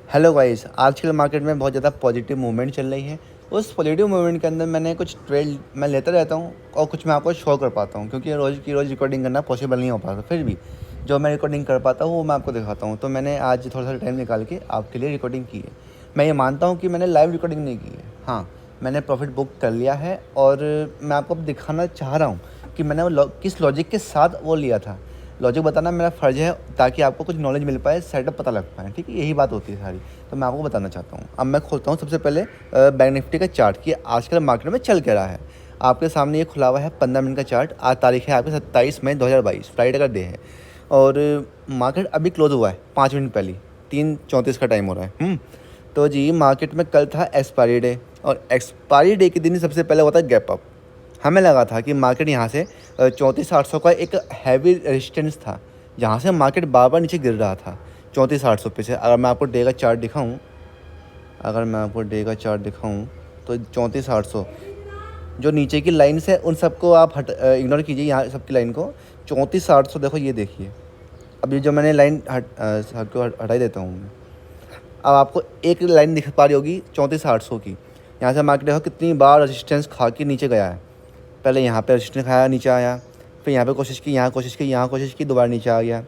Hello guys, आजकल market में बहुत ज़्यादा पॉजिटिव मूवमेंट चल रही है। उस पॉजिटिव मूवमेंट के अंदर मैंने कुछ ट्रेड मैं लेता रहता हूँ और कुछ मैं आपको शो कर पाता हूँ, क्योंकि रोज़ की रोज़ रिकॉर्डिंग करना पॉसिबल नहीं हो पाता। फिर भी जो मैं रिकॉर्डिंग कर पाता हूँ वो मैं आपको दिखाता हूँ। तो मैंने आज थोड़ा सा टाइम निकाल के आपके लिए रिकॉर्डिंग की है। मैं ये मानता हूँ कि मैंने लाइव रिकॉर्डिंग नहीं की है। हाँ, मैंने प्रॉफिट बुक कर लिया है और मैं आपको अब दिखाना चाह रहा हूँ कि मैंने वो किस लॉजिक के साथ वो लिया था। लॉजिक बताना मेरा फ़र्ज़ है ताकि आपको कुछ नॉलेज मिल पाए, सेटअप पता लग पाए। ठीक है, यही बात होती है सारी। तो मैं आपको बताना चाहता हूँ। अब मैं खोलता हूँ सबसे पहले बैंक निफ्टी का चार्ट कि आजकल मार्केट में चल क्या रहा है। आपके सामने ये खुला हुआ है 15 मिनट का चार्ट। आज तारीख है आपकी 27 मई 2022, फ्राइडे का डे है। और मार्केट अभी क्लोज हुआ है 5 मिनट पहले, 3:34 का टाइम हो रहा है। तो जी मार्केट में कल था एक्सपायरी डे, और एक्सपायरी डे के दिन ही सबसे पहले होता है गैप अप। हमें लगा था कि मार्केट यहाँ से 34,800 का एक हैवी रेजिस्टेंस था, जहाँ से मार्केट बार बार नीचे गिर रहा था 34,800 पे से। अगर मैं आपको डे का चार्ट दिखाऊँ तो 34,800 जो नीचे की लाइन्स है उन सबको आप इग्नोर कीजिए, यहाँ सबकी लाइन को। 34,800 देखो, ये देखिए। अभी जो मैंने लाइन हटा ही देता हूँ मैं। अब आपको एक लाइन दिख पा रही होगी 34,800 की। यहाँ से मार्केट देखो कितनी बार रेजिस्टेंस खा के नीचे गया है। पहले यहाँ पे रेजिस्टेंस खाया, नीचे आया। फिर यहाँ पे कोशिश की, यहाँ कोशिश की, यहाँ कोशिश की, दोबारा नीचे आ गया।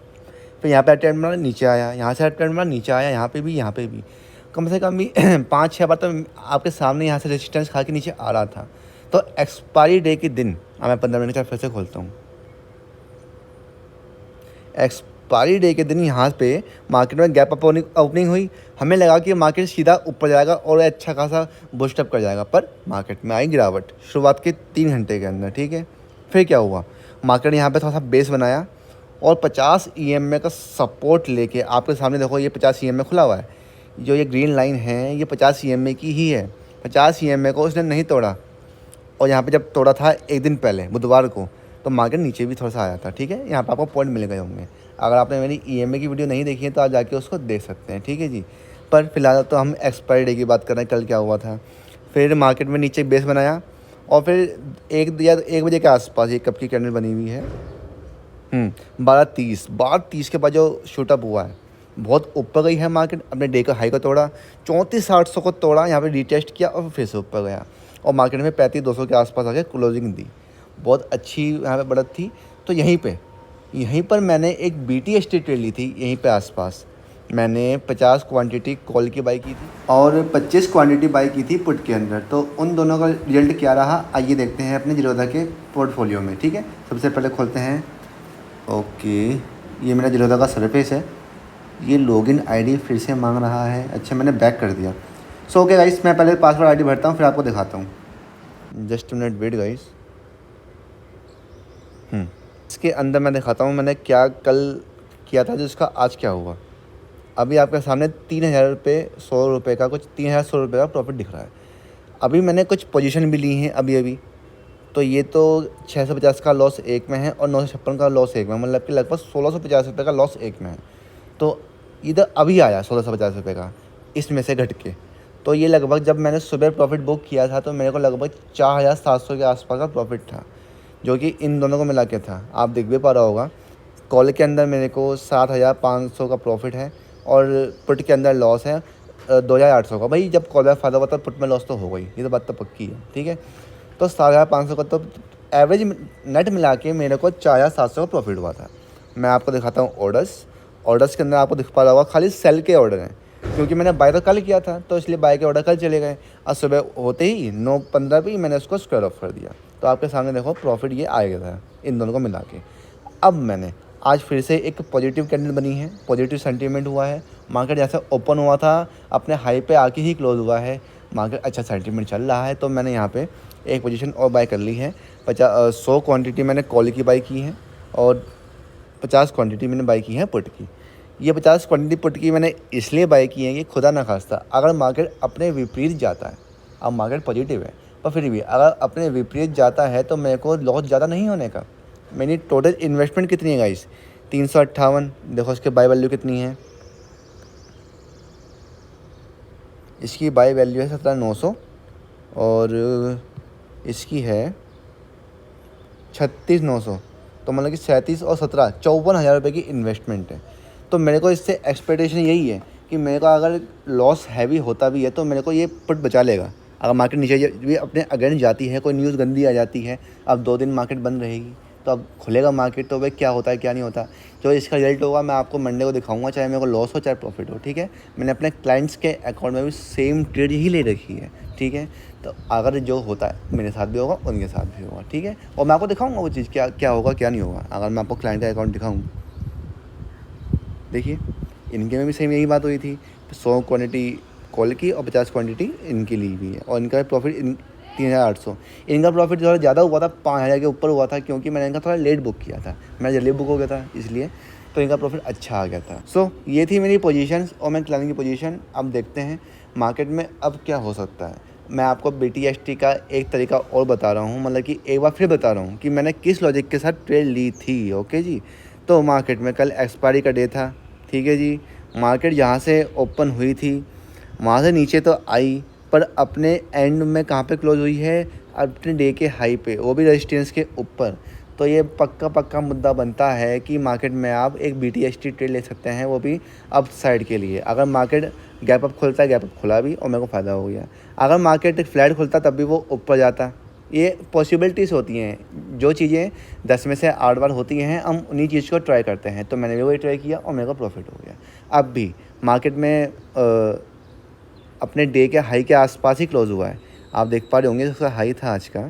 फिर यहाँ पे अटेम्प्ट मारा, नीचे आया। यहाँ से अटेम्प्ट मारा, नीचे आया। यहाँ पे भी, यहाँ पे भी कम से कम भी 5-6 बार तो आपके सामने यहाँ से रेजिस्टेंस खा के नीचे आ रहा था। तो एक्सपायरी डे के दिन, अब मैं 15 मिनट का फिर से खोलता हूँ। एक्सपायरी डे के दिन यहाँ पे मार्केट में गैप अप ओपनिंग हुई। हमें लगा कि मार्केट सीधा ऊपर जाएगा और अच्छा खासा बूस्टअप कर जाएगा, पर मार्केट में आई गिरावट शुरुआत के 3 घंटे के अंदर। ठीक है, फिर क्या हुआ, मार्केट यहाँ पे थोड़ा सा बेस बनाया और 50 EMA का सपोर्ट लेके आपके सामने देखो, ये 50 EMA खुला हुआ है। जो ये ग्रीन लाइन है ये 50 EMA की ही है। 50 EMA को उसने नहीं तोड़ा, और यहाँ पे जब तोड़ा था एक दिन पहले बुधवार को, तो मार्केट नीचे भी थोड़ा सा आया था। ठीक है, यहाँ पे आपको पॉइंट मिल गए होंगे। अगर आपने मेरी EMA की वीडियो नहीं देखी है तो आप जाके उसको देख सकते हैं। ठीक है जी, पर फिलहाल तो हम एक्सपायरी डे की बात कर रहे हैं, कल क्या हुआ था। फिर मार्केट में नीचे बेस बनाया और फिर 1 बजे के आसपास ये कब की कैंडल बनी हुई है, 12:30 के बाद जो शूटअप हुआ है, बहुत ऊपर गई है मार्केट। अपने डे का हाई को तोड़ा, 34,800 को तोड़ा, यहाँ पे रीटेस्ट किया और फिर से ऊपर गया और मार्केट में 35,200 के आसपास आके क्लोजिंग दी। बहुत अच्छी यहाँ पे बढ़त थी। तो यहीं पर मैंने एक BTST ट्रेड ली थी। यहीं पे आसपास मैंने 50 क्वांटिटी कॉल की बाई की थी और 25 क्वांटिटी बाई की थी पुट के अंदर। तो उन दोनों का रिजल्ट क्या रहा, आइए देखते हैं अपने जीरोधा के पोर्टफोलियो में। ठीक है, सबसे पहले खोलते हैं। ओके, ये मेरा जीरोधा का सरफेस है। ये लॉगिन आईडी फिर से मांग रहा है। अच्छा, मैंने बैक कर दिया। सो ओके गाइस, मैं पहले पासवर्ड आईडी भरता हूँ फिर आपको दिखाता हूँ। Just minute wait guys. इसके अंदर मैं दिखाता हूँ मैंने क्या कल किया था, जिसका आज क्या हुआ। अभी आपके सामने 3,000 रुपये 100 रुपये का, कुछ 3,100 रुपये का प्रॉफिट दिख रहा है। अभी मैंने कुछ पोजीशन भी ली हैं अभी। तो ये तो 650 का लॉस एक में है और 956 का लॉस एक में, मतलब कि लगभग 1,650 रुपये का लॉस एक में है। तो इधर अभी आया 1,650 रुपये का इसमें से घट के। तो ये लगभग, जब मैंने सुबह प्रॉफिट बुक किया था तो मेरे को लगभग 4,700 के आसपास का प्रॉफिट था, जो कि इन दोनों को मिला के था। आप देख भी पा रहा होगा, कॉल के अंदर मेरे को 7,500 का प्रॉफिट है और पुट के अंदर लॉस है 2,800 का। भाई जब कॉल में फ़ायदा हुआ तो पुट में लॉस तो होगा ही, ये तो बात तो पक्की है। ठीक है, तो 7,500 का तो एवरेज नेट मिला के मेरे को 4,700 का प्रॉफिट हुआ था। मैं आपको दिखाता हूँ ऑर्डर्स के अंदर आपको दिख पा रहा होगा खाली सेल के ऑर्डर हैं, क्योंकि मैंने बाय तो कल किया था तो इसलिए बाय के ऑर्डर कल चले गए। आज सुबह होते ही 9:15 पे ही मैंने उसको स्क्वायर ऑफ कर दिया। तो आपके सामने देखो प्रॉफिट ये आ गया था इन दोनों को मिला के। अब मैंने आज फिर से एक पॉजिटिव कैंडल बनी है, पॉजिटिव सेंटीमेंट हुआ है। मार्केट जैसे ओपन हुआ था अपने हाई पे आके ही क्लोज हुआ है। मार्केट अच्छा सेंटीमेंट चल रहा है, तो मैंने यहाँ पे एक पोजीशन और बाय कर ली है। 100 क्वांटिटी मैंने कॉल की बाई की है और 50 क्वांटिटी मैंने बाई की है पुट की। ये 50 क्वांटिटी पुट की मैंने इसलिए बाई की है कि खुदा ना खास्ता अगर मार्केट अपने विपरीत जाता है, अब मार्केट पॉजिटिव है पर फिर भी अगर अपने विपरीत जाता है तो मेरे को लॉस ज़्यादा नहीं होने का। मेरी टोटल इन्वेस्टमेंट कितनी है गाइस, 358। देखो इसके बाई वैल्यू कितनी है, इसकी बाई वैल्यू है 17,900 और इसकी है 36,900। तो मतलब कि 37 और 17 54,000 रुपये की इन्वेस्टमेंट है। तो मेरे को इससे एक्सपेक्टेशन यही है कि मेरे को अगर लॉस हैवी होता भी है तो मेरे को ये पुट बचा लेगा। अगर मार्केट नीचे भी अपने अगेंस्ट जाती है, कोई न्यूज़ गंदी आ जाती है, अब 2 दिन मार्केट बंद रहेगी, तो अब खुलेगा मार्केट तो भाई क्या होता है क्या नहीं होता। जो इसका रिजल्ट होगा मैं आपको मंडे को दिखाऊंगा, चाहे मेरे को लॉस हो चाहे प्रॉफिट हो, ठीक है। मैंने अपने क्लाइंट्स के अकाउंट में भी सेम ट्रेड ही ले रखी है, ठीक है। तो अगर जो होता है मेरे साथ भी होगा, उनके साथ भी होगा, ठीक है। और मैं आपको दिखाऊंगा वो चीज़ क्या क्या होगा क्या नहीं होगा। अगर मैं आपको क्लाइंट का अकाउंट दिखाऊँ, देखिए इनके में भी सेम यही बात हुई थी। 100 क्वांटिटी कॉल की और 50 क्वांटिटी इनकी ली हुई है, और इनका प्रॉफिट 3800। इनका प्रॉफिट थोड़ा ज़्यादा हुआ था, 5000 के ऊपर हुआ था, क्योंकि मैंने इनका थोड़ा लेट बुक किया था, मेरा जल्दी बुक हो गया था इसलिए, तो इनका प्रॉफिट अच्छा आ गया था। सो ये थी मेरी पोजीशंस और मैं क्लाइंट की पोजीशन। अब देखते हैं मार्केट में अब क्या हो सकता है। मैं आपको BTST का एक तरीका और बता रहा हूँ, मतलब कि एक बार फिर बता रहा हूँ कि मैंने किस लॉजिक के साथ ट्रेड ली थी, ओके जी। तो मार्केट में कल एक्सपायरी का डे था, ठीक है जी। मार्केट जहाँ से ओपन हुई थी वहाँ से नीचे तो आई, पर अपने एंड में कहाँ पे क्लोज हुई है, अपने डे के हाई पे, वो भी रेजिस्टेंस के ऊपर। तो ये पक्का मुद्दा बनता है कि मार्केट में आप एक BTST ट्रेड ले सकते हैं, वो भी अप साइड के लिए। अगर मार्केट गैप अप खुलता है, गैप अप खुला भी और मेरे को फ़ायदा हो गया। अगर मार्केट फ्लैट खुलता तब भी वो ऊपर जाता। ये पॉसिबिलिटीज़ होती हैं, जो चीज़ें 10 में से 8 बार होती हैं, हम उन्हीं चीज़ को ट्राई करते हैं। तो मैंने भी वही ट्राई किया और मेरे को प्रॉफिट हो गया। अब भी मार्केट में अपने डे के हाई के आसपास ही क्लोज़ हुआ है। आप देख पा रहे होंगे उसका हाई था आज का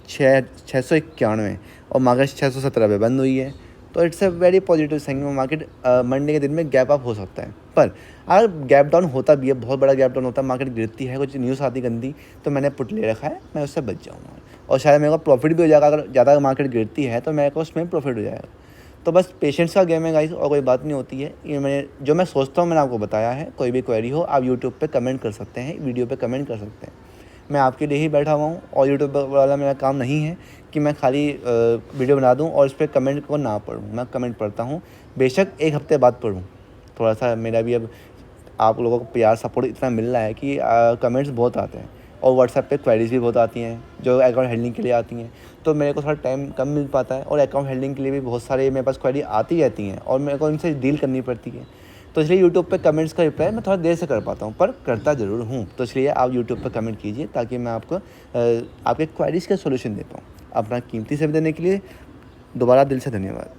691 और मार्केट 617 पे बंद हुई है। तो it's a very positive sign. Market Monday के दिन में गैप अप हो सकता है, पर अगर गैप डाउन होता भी है, बहुत बड़ा गैप डाउन होता है, मार्केट गिरती है, कुछ न्यूज़ आती गंदी, तो मैंने पुट ले रखा है, मैं उससे बच जाऊँगा और शायद मेरे को प्रॉफिट भी हो जाएगा। अगर ज़्यादा मार्केट गिरती है तो मेरे को उसमें प्रॉफिट हो जाएगा। तो बस पेशेंस का गेम है गाइस, और कोई बात नहीं होती है। ये मैं सोचता हूँ मैंने आपको बताया है। कोई भी क्वेरी हो आप यूट्यूब पे कमेंट कर सकते हैं, वीडियो पे कमेंट कर सकते हैं। मैं आपके लिए ही बैठा हुआ हूँ, और यूट्यूब वाला मेरा काम नहीं है कि मैं खाली वीडियो बना दूँ और उस पर कमेंट को ना पढूँ। मैं कमेंट पढ़ता हूँ, बेशक एक हफ्ते बाद पढूँ। थोड़ा सा मेरा भी अब आप लोगों को प्यार सपोर्ट इतना मिल रहा है कि कमेंट्स बहुत आते हैं, और व्हाट्सएप पे क्वेरीज भी बहुत आती हैं जो अकाउंट हैंडलिंग के लिए आती हैं। तो मेरे को थोड़ा टाइम कम मिल पाता है, और अकाउंट हैंडलिंग के लिए भी बहुत सारे मेरे पास क्वेरी आती रहती हैं और मेरे को इनसे डील करनी पड़ती है। तो इसलिए यूट्यूब पे कमेंट्स का रिप्लाई मैं थोड़ा देर से कर पाता हूँ, पर करता ज़रूर हूँ। तो इसलिए आप यूट्यूब पे कमेंट कीजिए ताकि मैं आपको आपके क्वेरीज़ का सॉल्यूशन दे पाऊँ। अपना कीमती समय देने के लिए दोबारा दिल से धन्यवाद।